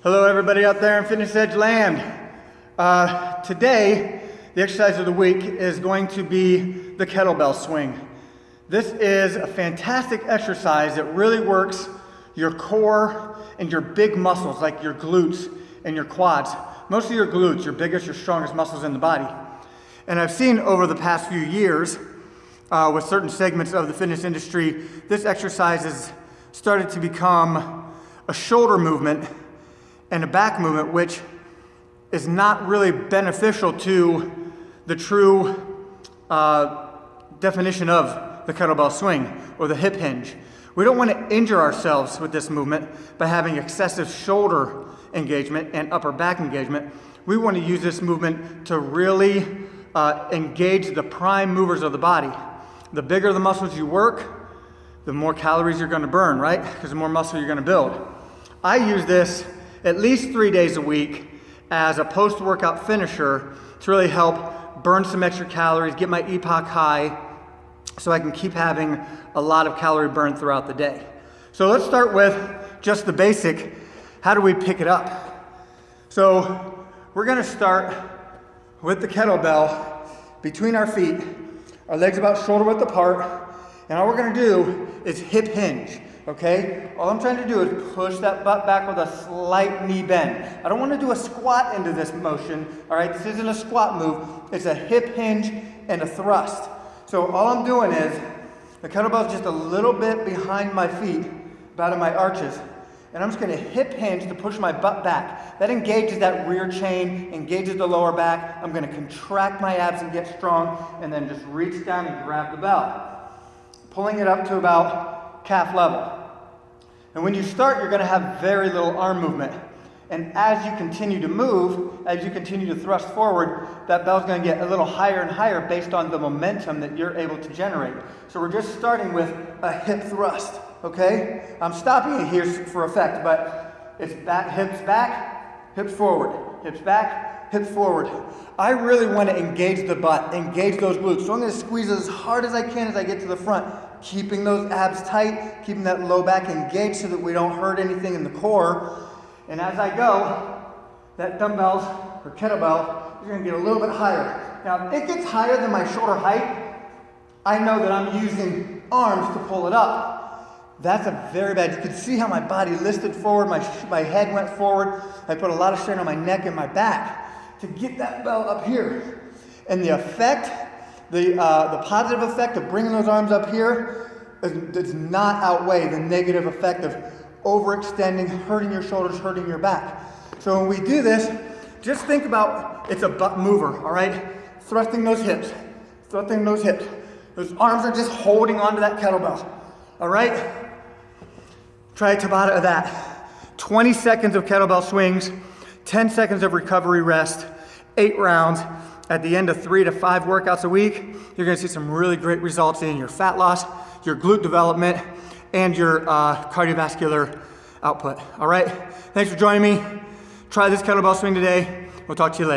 Hello everybody out there in Fitness Edge land. Today, the exercise of the week is going to be the kettlebell swing. This is a fantastic exercise that really works your core and your big muscles like your glutes and your quads. Mostly your glutes, your biggest, your strongest muscles in the body. And I've seen over the past few years with certain segments of the fitness industry, this exercise has started to become a shoulder movement and a back movement, which is not really beneficial to the true definition of the kettlebell swing or the hip hinge. We don't want to injure ourselves with this movement by having excessive shoulder engagement and upper back engagement. We want to use this movement to really engage the prime movers of the body. The bigger the muscles you work, the more calories you're going to burn, right? Because the more muscle you're going to build. I use this at least 3 days a week as a post-workout finisher to really help burn some extra calories, get my EPOC high, so I can keep having a lot of calorie burn throughout the day. So let's start with just the basic. How do we pick it up? So we're gonna start with the kettlebell between our feet, our legs about shoulder width apart, and all we're gonna do is hip hinge. Okay? All I'm trying to do is push that butt back with a slight knee bend. I don't want to do a squat into this motion. All right? This isn't a squat move. It's a hip hinge and a thrust. So all I'm doing is the kettlebell is just a little bit behind my feet, about in my arches. And I'm just going to hip hinge to push my butt back. That engages that rear chain, engages the lower back. I'm going to contract my abs and get strong, and then just reach down and grab the bell. Pulling it up to about calf level. And when you start, you're going to have very little arm movement. And as you continue to move, as you continue to thrust forward, that bell's going to get a little higher and higher based on the momentum that you're able to generate. So we're just starting with a hip thrust, okay? I'm stopping it here for effect, but it's back, hips forward, hips back, hips forward. I really want to engage the butt, engage those glutes. So I'm going to squeeze as hard as I can as I get to the front, keeping those abs tight, keeping that low back engaged so that we don't hurt anything in the core. And as I go, that dumbbells or kettlebell is going to get a little bit higher. Now, if it gets higher than my shoulder height, I know that I'm using arms to pull it up. That's a very bad. You can see how my body listed forward, my head went forward. I put a lot of strain on my neck and my back to get that bell up here. And the effect, the positive effect of bringing those arms up here does not outweigh the negative effect of overextending, hurting your shoulders, hurting your back. So when we do this, just think about it's a butt mover, all right? Thrusting those hips, thrusting those hips. Those arms are just holding onto that kettlebell, all right? Try a Tabata of that. 20 seconds of kettlebell swings, 10 seconds of recovery rest, 8 rounds. At the end of 3 to 5 workouts a week, you're gonna see some really great results in your fat loss, your glute development, and your cardiovascular output. All right, thanks for joining me. Try this kettlebell swing today. We'll talk to you later.